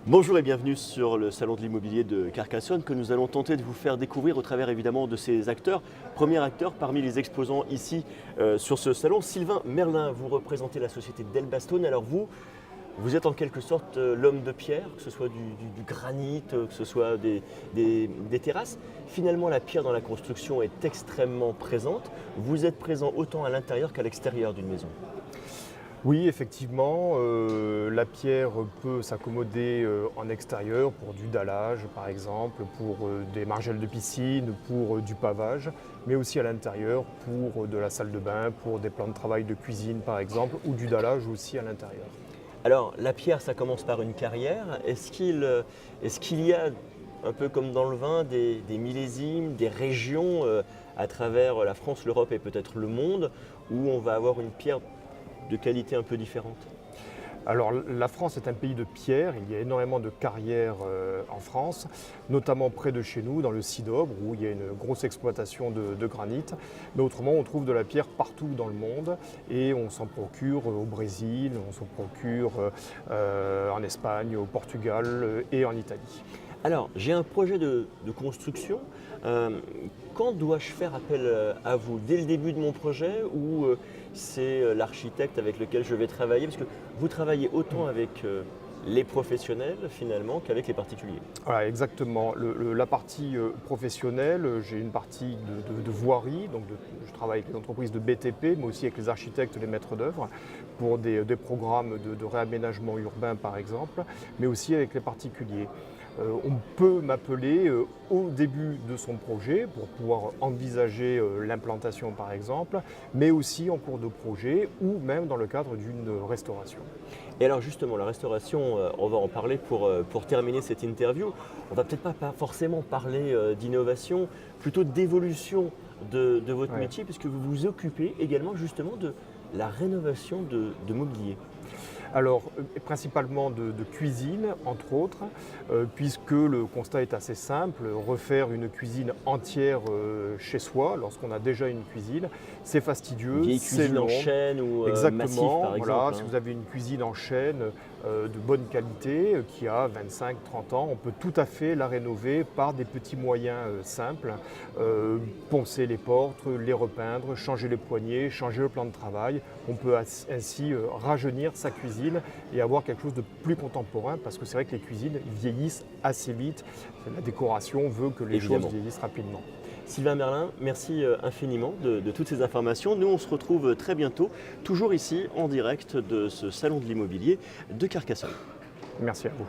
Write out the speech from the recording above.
Bonjour et bienvenue sur le salon de l'immobilier de Carcassonne que nous allons tenter de vous faire découvrir au travers évidemment de ces acteurs. Premier acteur parmi les exposants ici sur ce salon, Sylvain Merlin, vous représentez la société Delbastone. Alors vous êtes en quelque sorte l'homme de pierre, que ce soit du granit, que ce soit des terrasses. Finalement, la pierre dans la construction est extrêmement présente. Vous êtes présent autant à l'intérieur qu'à l'extérieur d'une maison. Oui, effectivement, la pierre peut s'accommoder en extérieur pour du dallage par exemple, pour des margelles de piscine, pour du pavage, mais aussi à l'intérieur pour de la salle de bain, pour des plans de travail de cuisine par exemple, ou du dallage aussi à l'intérieur. Alors, la pierre, ça commence par une carrière. Est-ce qu'il y a, un peu comme dans le vin, des millésimes, des régions à travers la France, l'Europe et peut-être le monde, où on va avoir une pierre de qualité un peu différente? Alors la France est un pays de pierre, il y a énormément de carrières en France, notamment près de chez nous, dans le Cidobre, où il y a une grosse exploitation de granit. Mais autrement, on trouve de la pierre partout dans le monde et on s'en procure au Brésil, on s'en procure en Espagne, au Portugal et en Italie. Alors, j'ai un projet de construction. Quand dois-je faire appel à vous? Dès le début de mon projet ou c'est l'architecte avec lequel je vais travailler? Parce que vous travaillez autant avec les professionnels finalement qu'avec les particuliers. Voilà, exactement. La partie professionnelle, j'ai une partie de voirie, donc je travaille avec les entreprises de BTP, mais aussi avec les architectes, les maîtres d'œuvre, pour des programmes de réaménagement urbain par exemple, mais aussi avec les particuliers. On peut m'appeler au début de son projet pour pouvoir envisager l'implantation par exemple, mais aussi en cours de projet ou même dans le cadre d'une restauration. Et alors justement, la restauration, on va en parler pour terminer cette interview. On va peut-être pas forcément parler d'innovation, plutôt d'évolution de votre Ouais. métier, puisque vous vous occupez également justement de la rénovation de mobilier. Alors, principalement de cuisine, entre autres, puisque le constat est assez simple. Refaire une cuisine entière chez soi, lorsqu'on a déjà une cuisine, c'est fastidieux, Vieille c'est cuisine en long. chaîne ou massif Exactement, par voilà, exemple, si hein. vous avez une cuisine en chaîne de bonne qualité, qui a 25-30 ans, on peut tout à fait la rénover par des petits moyens simples. Poncer les portes, les repeindre, changer les poignées, changer le plan de travail. On peut ainsi rajeunir sa cuisine et avoir quelque chose de plus contemporain, parce que c'est vrai que les cuisines vieillissent assez vite. La décoration veut que les Évidemment. choses vieillissent rapidement. Sylvain Merlin, merci infiniment de toutes ces informations. Nous, on se retrouve très bientôt, toujours ici en direct de ce salon de l'immobilier de Carcassonne. Merci à vous.